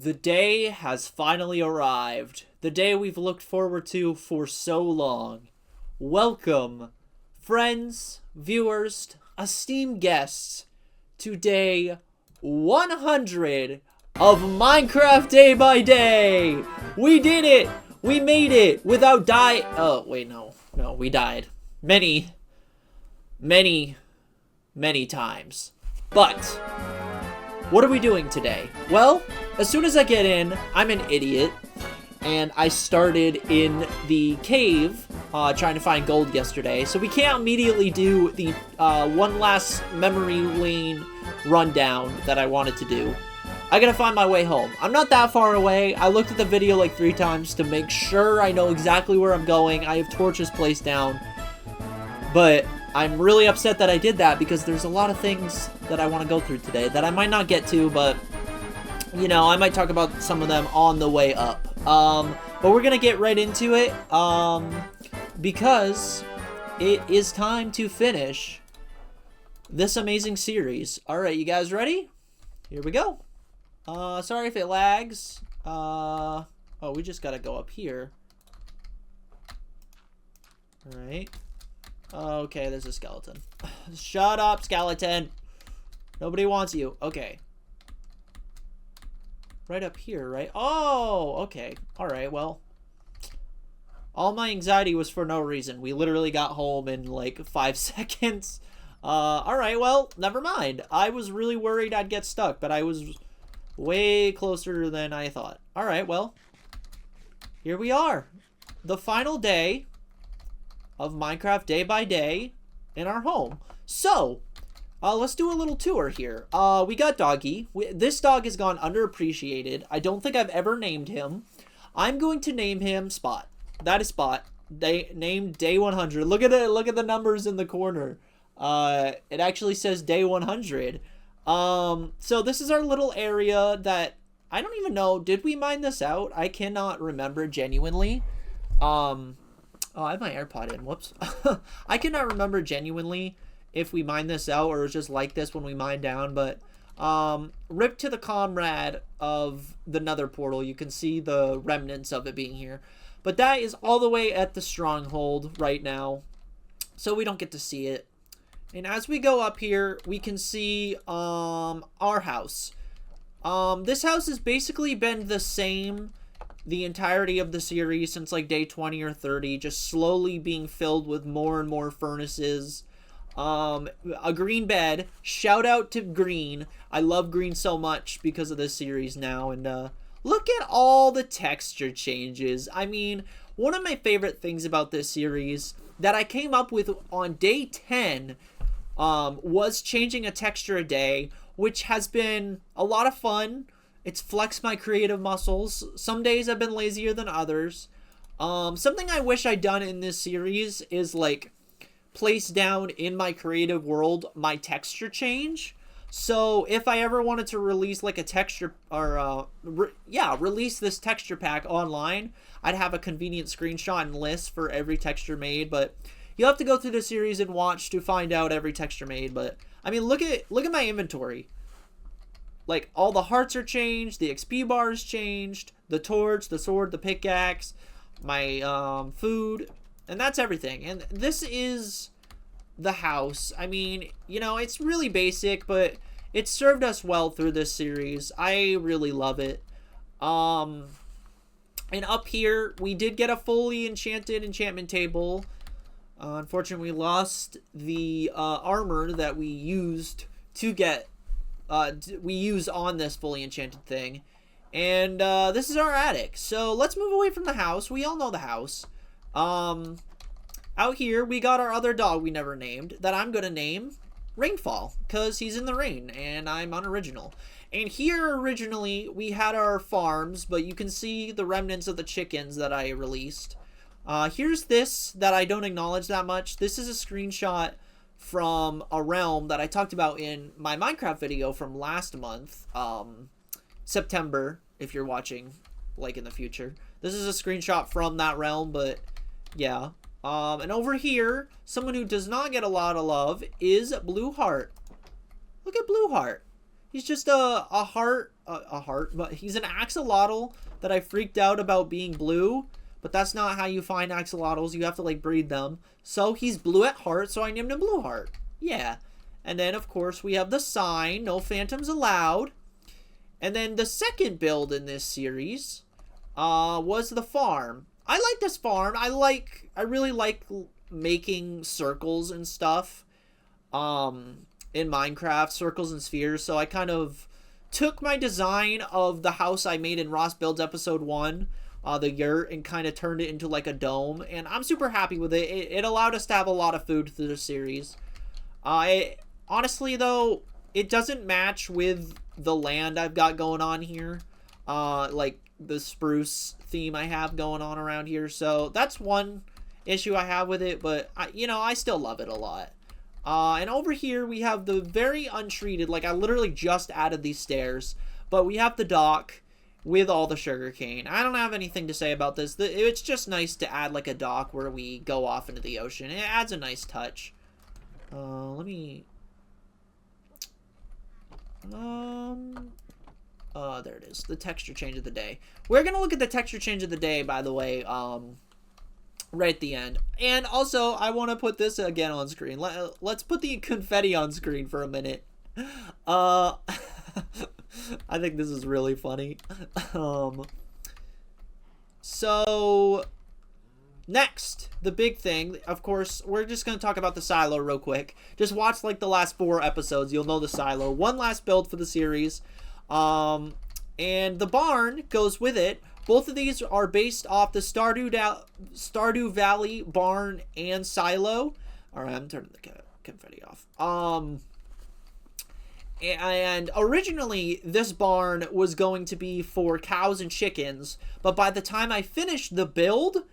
The day has finally arrived. The day we've looked forward to for so long. Welcome, friends, viewers, esteemed guests, to day 100 of Minecraft Day by Day. We did it. We made it without die. Oh, wait, no. No, we died. Many times. But what are we doing today? Well, as soon as I get in, I'm an idiot, and I started in the cave trying to find gold yesterday, so we can't immediately do the one last memory lane rundown that I wanted to do. I gotta find my way home. I'm not that far away. I looked at the video like 3 times to make sure I know exactly where I'm going. I have torches placed down, but I'm really upset that I did that because there's a lot of things that I want to go through today that I might not get to, but you know, I might talk about some of them on the way up. But we're gonna get right into it, because it is time to finish this amazing series. Alright, you guys ready? Here we go. Sorry if it lags. Oh, we just gotta go up here. Alright. Okay, there's a skeleton. Shut up, skeleton. Nobody wants you. Okay. Right up here, right? Oh, okay. Alright, well. All my anxiety was for no reason. We literally got home in like 5 seconds. Alright, well, never mind. I was really worried I'd get stuck, but I was way closer than I thought. Alright, well. Here we are. The final day of Minecraft Day by Day in our home. So, let's do a little tour here. We got Doggy. This dog has gone underappreciated. I don't think I've ever named him. I'm going to name him Spot. That is Spot. They named Day 100. Look at it. Look at the numbers in the corner. It actually says Day 100. So this is our little area that I don't even know. Did we mine this out? I cannot remember genuinely. Oh, I have my AirPod in. Whoops. I cannot remember genuinely if we mine this out or it was just like this when we mine down, but rip to the comrade of the nether portal. You can see the remnants of it being here, but that is all the way at the stronghold right now, so we don't get to see it. And as we go up here, we can see our house. This house has basically been the same the entirety of the series since like day 20 or 30, just slowly being filled with more and more furnaces. A green bed. Shout out to green. I love green so much because of this series now. And look at all the texture changes. I mean, one of my favorite things about this series that I came up with on day 10 was changing a texture a day, which has been a lot of fun. It's flexed my creative muscles. Some days I've been lazier than others. Something I wish I'd done in this series is like place down in my creative world my texture change. So if I ever wanted to release like a texture or release this texture pack online, I'd have a convenient screenshot and list for every texture made. But you'll have to go through the series and watch to find out every texture made. But I mean, look at my inventory. Like, all the hearts are changed, the XP bar is changed, the torch, the sword, the pickaxe, my food, and that's everything. And this is the house. I mean, you know, it's really basic, but it's served us well through this series. I really love it. And up here, we did get a fully enchanted enchantment table. Unfortunately, we lost the armor that we used to get we use on this fully enchanted thing. And this is our attic. So let's move away from the house. We all know the house. Out here we got our other dog we never named that I'm gonna name Rainfall because he's in the rain and I'm unoriginal. And here originally we had our farms, but you can see the remnants of the chickens that I released. Here's this that I don't acknowledge that much. This is a screenshot from a realm that I talked about in my Minecraft video from last month, September, if you're watching like in the future. This is a screenshot from that realm, but yeah. And over here, someone who does not get a lot of love is Blue Heart. Look at Blue Heart. He's just a heart, but he's an axolotl that I freaked out about being blue. But that's not how you find axolotls. You have to, like, breed them. So he's blue at heart, so I named him Blue Heart. Yeah. And then, of course, we have the sign, no phantoms allowed. And then the second build in this series was the farm. I like this farm. I really like making circles and stuff in Minecraft, circles and spheres. So I kind of took my design of the house I made in Ross Builds episode 1, the yurt, and kind of turned it into like a dome. And I'm super happy with it. It allowed us to have a lot of food through the series. Honestly, though, it doesn't match with the land I've got going on here. Like the spruce theme I have going on around here. So that's one issue I have with it. But, I still love it a lot. And over here, we have the very untreated, like I literally just added these stairs. But we have the dock with all the sugarcane. I don't have anything to say about this. It's just nice to add like a dock where we go off into the ocean. It adds a nice touch. Let me... there it is. The texture change of the day. We're gonna look at the texture change of the day, by the way, right at the end. And also, I want to put this again on screen. Let's put the confetti on screen for a minute. I think this is really funny. So, next, the big thing, of course, we're just going to talk about the silo real quick. Just watch, like, the last 4 episodes. You'll know the silo. One last build for the series. And the barn goes with it. Both of these are based off the Stardew Valley barn and silo. Alright, I'm turning the confetti off. And originally, this barn was going to be for cows and chickens. But by the time I finished the build,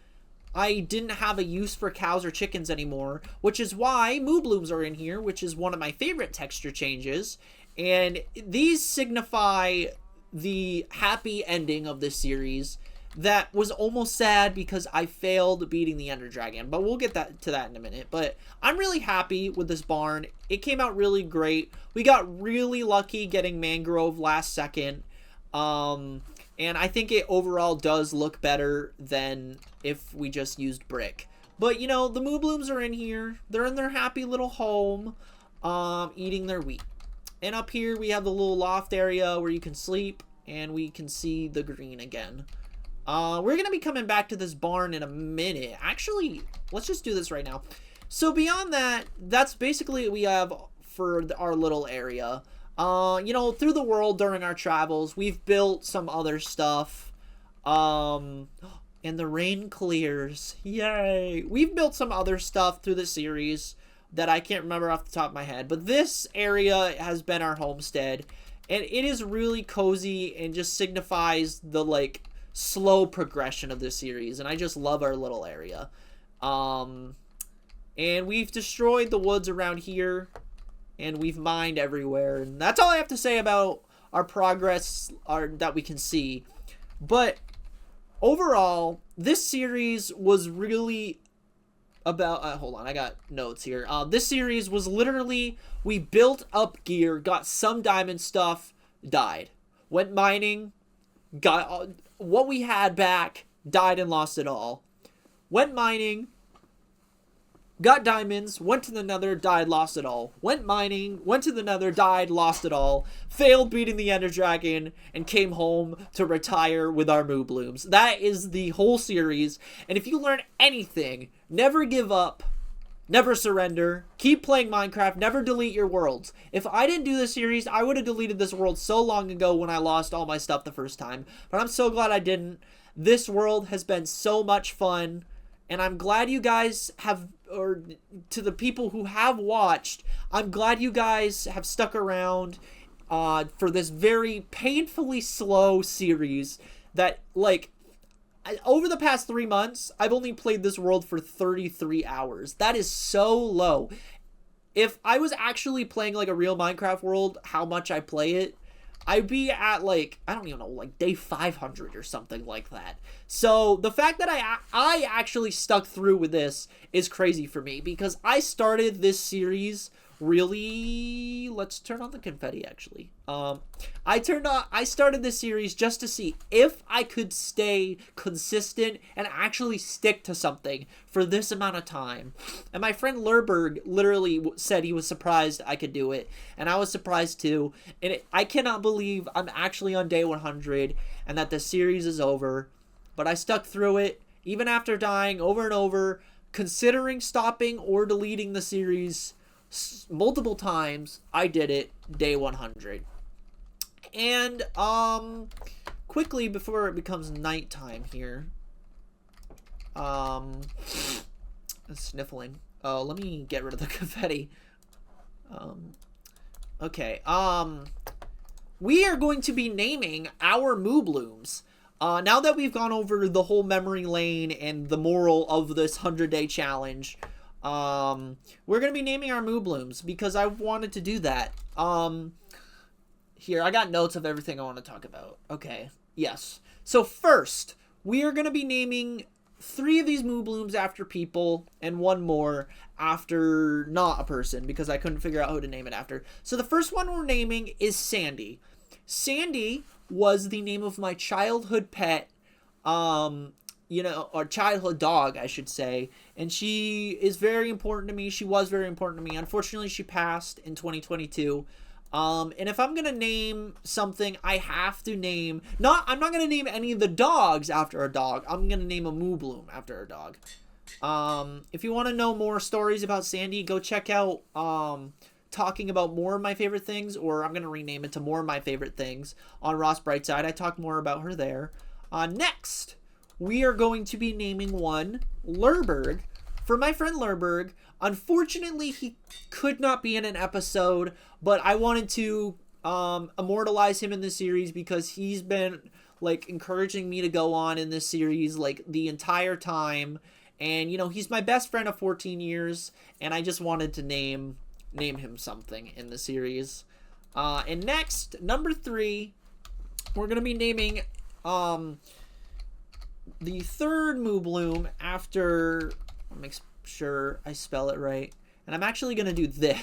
I didn't have a use for cows or chickens anymore, which is why moo blooms are in here, which is one of my favorite texture changes. And these signify the happy ending of this series that was almost sad because I failed beating the Ender Dragon. But we'll get to that in a minute. But I'm really happy with this barn. It came out really great. We got really lucky getting mangrove last second. And I think it overall does look better than if we just used brick. But, the moo blooms are in here. They're in their happy little home, eating their wheat. And up here we have the little loft area where you can sleep. And we can see the green again. We're going to be coming back to this barn in a minute. Actually, let's just do this right now. So beyond that, that's basically what we have for our little area. Through the world during our travels, we've built some other stuff. And the rain clears. Yay! We've built some other stuff through the series that I can't remember off the top of my head. But this area has been our homestead. And it is really cozy and just signifies the, like, slow progression of this series. And I just love our little area. And we've destroyed the woods around here. And we've mined everywhere. And that's all I have to say about our progress that we can see. But overall, this series was really about... hold on, I got notes here. This series was literally... We built up gear, got some diamond stuff, died. Went mining, got what we had back, died and lost it all. Went mining, got diamonds, went to the nether, died, lost it all. Went mining, went to the nether, died, lost it all. Failed beating the Ender Dragon, and came home to retire with our moo blooms. That is the whole series. And if you learn anything, never give up. Never surrender. Keep playing Minecraft. Never delete your worlds. If I didn't do this series, I would have deleted this world so long ago when I lost all my stuff the first time. But I'm so glad I didn't. This world has been so much fun. And I'm glad you guys have, or to the people who have watched, I'm glad you guys have stuck around for this very painfully slow series that, like, over the past 3 months, I've only played this world for 33 hours. That is so low. If I was actually playing like a real Minecraft world, how much I play it, I'd be at like, I don't even know, like day 500 or something like that. So the fact that I actually stuck through with this is crazy for me because I started this series really, let's turn on the confetti, actually. I started this series just to see if I could stay consistent and actually stick to something for this amount of time. And my friend Lerberg literally said he was surprised I could do it, and I was surprised too. And I cannot believe I'm actually on day 100 and that the series is over, but I stuck through it even after dying over and over, considering stopping or deleting the series multiple times. I did it day 100. And quickly before it becomes nighttime here, sniffling. Oh, let me get rid of the confetti. Okay. We are going to be naming our Moo Blooms. Now that we've gone over the whole memory lane and the moral of this 100-day challenge, we're going to be naming our Moo Blooms because I wanted to do that. Here, I got notes of everything I want to talk about. Okay, yes. So first, we are going to be naming 3 of these Moo Blooms after people and 1 more after not a person because I couldn't figure out who to name it after. So the first one we're naming is Sandy. Sandy was the name of my childhood pet, or childhood dog, I should say. And she is very important to me. She was very important to me. Unfortunately, she passed in 2022. And if I'm going to name something, I have to name... I'm not going to name any of the dogs after a dog. I'm going to name a Moo Bloom after a dog. If you want to know more stories about Sandy, go check out talking about more of my favorite things, or I'm going to rename it to more of my favorite things on Ross Brightside. I talk more about her there. Next, we are going to be naming one Lerberg for my friend Lerberg. Unfortunately, he could not be in an episode, but I wanted to immortalize him in this series because he's been like encouraging me to go on in this series like the entire time. And he's my best friend of 14 years, and I just wanted to name him something in the series. And next, number 3, we're gonna be naming the 3rd Moo Bloom after, I'll make sure I spell it right, and I'm actually gonna do this.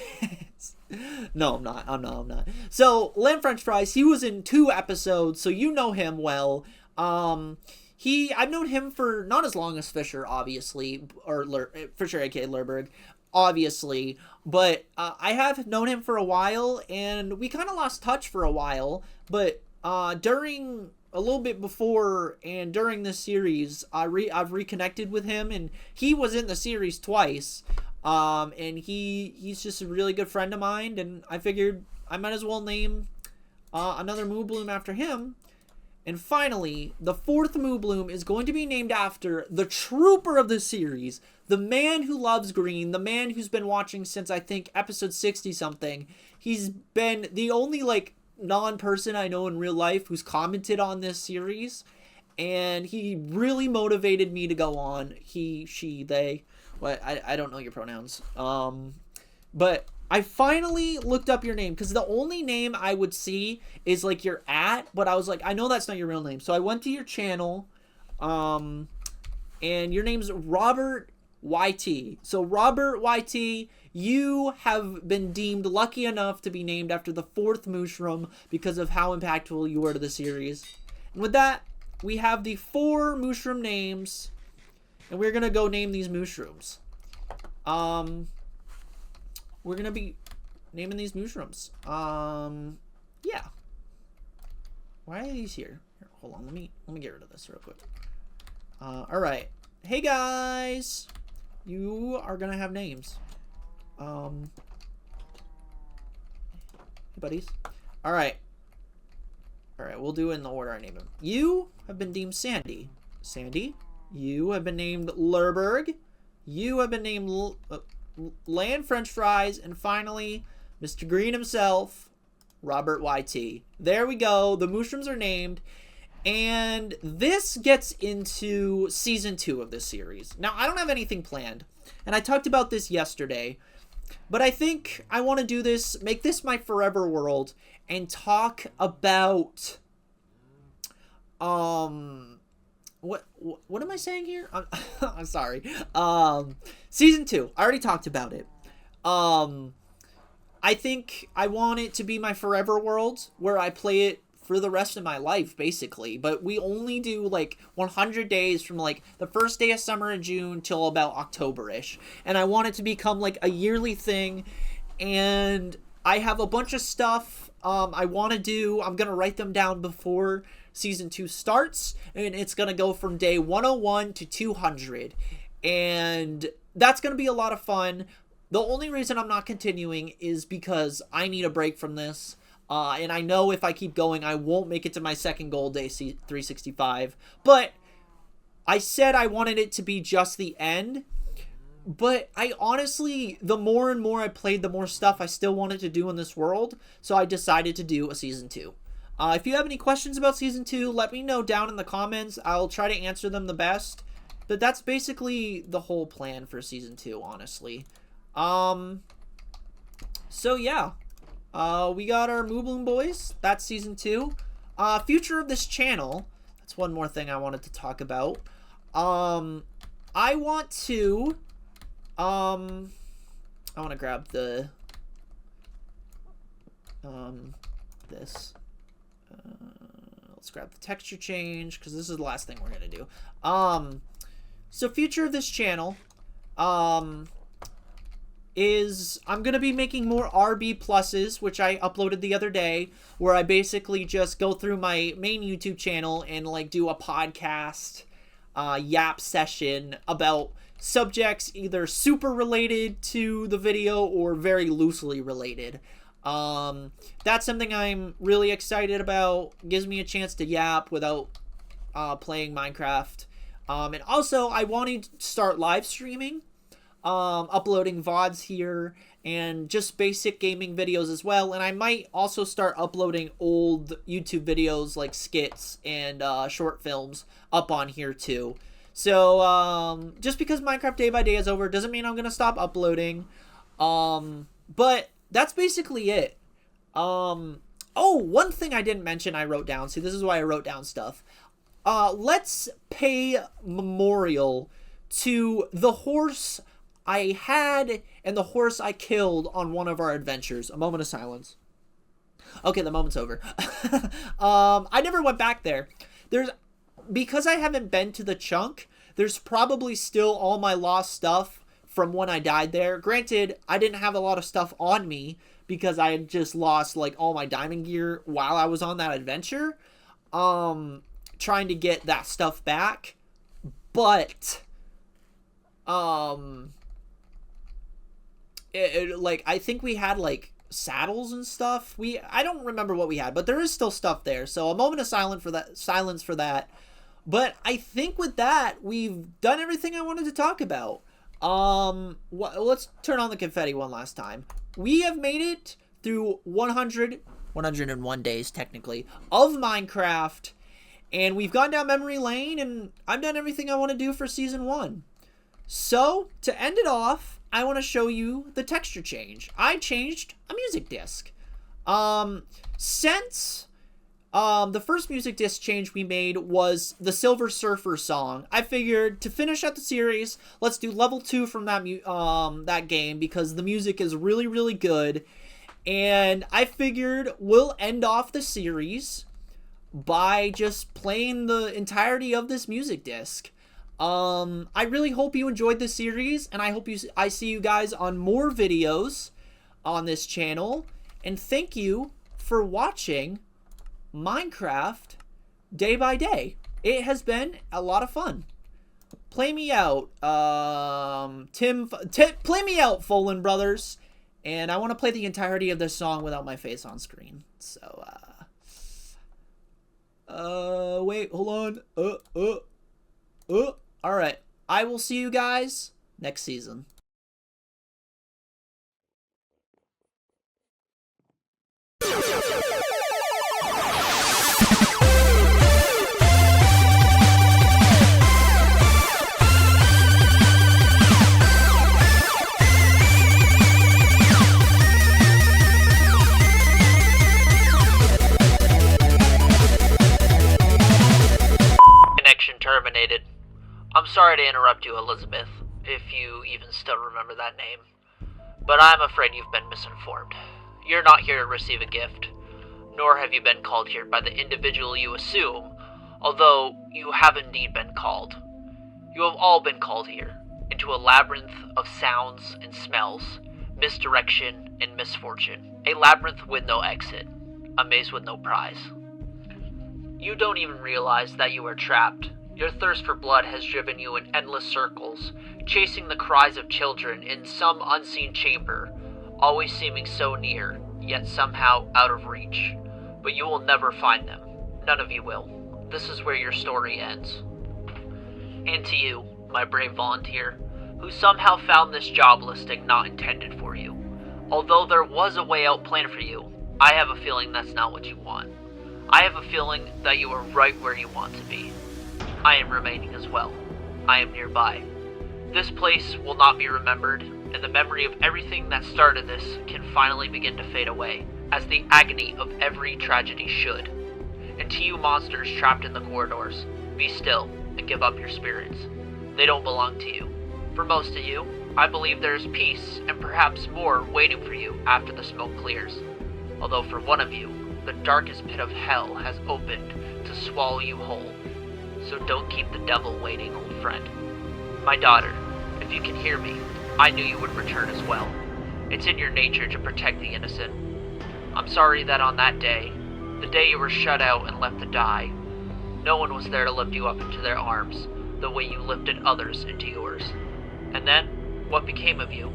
No, I'm not. So Lamb French Fries, he was in 2 episodes, so you know him well. I've known him for not as long as Fisher, obviously, or Fisher aka Lerberg, obviously, but I have known him for a while, and we kind of lost touch for a while, but during a little bit before and during this series, I've reconnected with him, and he was in the series twice, and he's just a really good friend of mine, and I figured I might as well name another Moo Bloom after him. And finally, the 4th Moo Bloom is going to be named after the trooper of the series, the man who loves green, the man who's been watching since, I think, episode 60-something. He's been the only, non-person I know in real life who's commented on this series, and he really motivated me to go on. He, she, they. I don't know your pronouns. But I finally looked up your name because the only name I would see is your @ but I was like, I know that's not your real name. So I went to your channel, and your name's Robert YT. So Robert YT, you have been deemed lucky enough to be named after the 4th Mooshroom because of how impactful you were to the series. And with that, we have the 4 Mooshroom names, and we're gonna go name these Mooshrooms. We're gonna be naming these Mooshrooms. Yeah. Why are these here? Here, hold on. Let me get rid of this real quick. All right. Hey guys, you are gonna have names. Hey buddies. All right. We'll do it in the order I name them. You have been named Sandy. Sandy. You have been named Lerberg. You have been named Land French Fries, and finally, Mr. Green himself, Robert YT. There we go. The Mooshrooms are named, and this gets into season 2 of this series. Now, I don't have anything planned, and I talked about this yesterday, but I think I want to do this, make this my forever world, and talk about, what am I saying here? I'm sorry. Season 2. I already talked about it. I think I want it to be my forever world where I play it for the rest of my life, basically. But we only do like 100 days from like the first day of summer in June till about October-ish. And I want it to become like a yearly thing. And I have a bunch of stuff I want to do. I'm going to write them down before Season 2 starts. And it's going to go from day 101 to 200. And that's going to be a lot of fun. The only reason I'm not continuing is because I need a break from this. And I know if I keep going, I won't make it to my second goal, day 365. But I said I wanted it to be just the end. But I honestly, the more and more I played, the more stuff I still wanted to do in this world. So I decided to do a Season 2. If you have any questions about Season 2, let me know down in the comments. I'll try to answer them the best. But that's basically the whole plan for Season 2, honestly. So yeah. We got our Moobloom Boys. That's Season 2. Future of this channel. That's one more thing I wanted to talk about. I want to... I want to grab the... this. Let's grab the texture change, because this is the last thing we're going to do. So future of this channel, is I'm going to be making more RB pluses, which I uploaded the other day, where I basically just go through my main YouTube channel and like do a podcast yap session about subjects either super related to the video or very loosely related. That's something I'm really excited about. Gives me a chance to yap without playing Minecraft. And also I want to start live streaming. Uploading VODs here and just basic gaming videos as well. And I might also start uploading old YouTube videos like skits and short films up on here too. So just because Minecraft Day by Day is over doesn't mean I'm going to stop uploading. But that's basically it. Oh, one thing I didn't mention I wrote down. See, this is why I wrote down stuff. Let's pay memorial to the horse I had and the horse I killed on one of our adventures. A moment of silence. Okay, the moment's over. I never went back there. Because I haven't been to the chunk, there's probably still all my lost stuff from when I died there. Granted, I didn't have a lot of stuff on me because I had just lost like all my diamond gear while I was on that adventure. Trying to get that stuff back. But like I think we had like saddles and stuff. I don't remember what we had, but there is still stuff there. So a moment of silence for that. But I think with that we've done everything I wanted to talk about. Let's turn on the confetti one last time. We have made it through 101 days technically of Minecraft, and we've gone down memory lane, and I've done everything I want to do for Season 1. So, to end it off, I want to show you the texture change. I changed a music disc. Since the first music disc change we made was the Silver Surfer song, I figured to finish out the series, let's do level 2 from that game because the music is really, really good. And I figured we'll end off the series by just playing the entirety of this music disc. I really hope you enjoyed this series, and I hope I see you guys on more videos on this channel. And thank you for watching Minecraft Day by Day. It has been a lot of fun. Play me out, play me out, Folan Brothers. And I want to play the entirety of this song without my face on screen. So, wait, hold on. Alright, I will see you guys next season. Connection terminated. I'm sorry to interrupt you, Elizabeth, if you even still remember that name. But I'm afraid you've been misinformed. You're not here to receive a gift, nor have you been called here by the individual you assume, although you have indeed been called. You have all been called here, into a labyrinth of sounds and smells, misdirection and misfortune. A labyrinth with no exit, a maze with no prize. You don't even realize that you are trapped. Your thirst for blood has driven you in endless circles, chasing the cries of children in some unseen chamber, always seeming so near, yet somehow out of reach. But you will never find them. None of you will. This is where your story ends. And to you, my brave volunteer, who somehow found this job listing not intended for you. Although there was a way out planned for you, I have a feeling that's not what you want. I have a feeling that you are right where you want to be. I am remaining as well. I am nearby. This place will not be remembered, and the memory of everything that started this can finally begin to fade away, as the agony of every tragedy should. And to you monsters trapped in the corridors, be still and give up your spirits. They don't belong to you. For most of you, I believe there is peace and perhaps more waiting for you after the smoke clears. Although for one of you, the darkest pit of hell has opened to swallow you whole. So don't keep the devil waiting, old friend. My daughter, if you can hear me, I knew you would return as well. It's in your nature to protect the innocent. I'm sorry that on that day, the day you were shut out and left to die, no one was there to lift you up into their arms the way you lifted others into yours. And then, what became of you?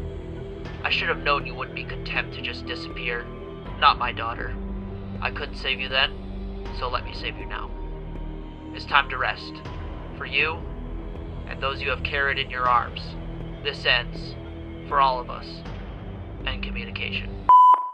I should have known you wouldn't be content to just disappear. Not my daughter. I couldn't save you then, so let me save you now. It's time to rest. For you, and those you have carried in your arms. This ends, for all of us, and communication.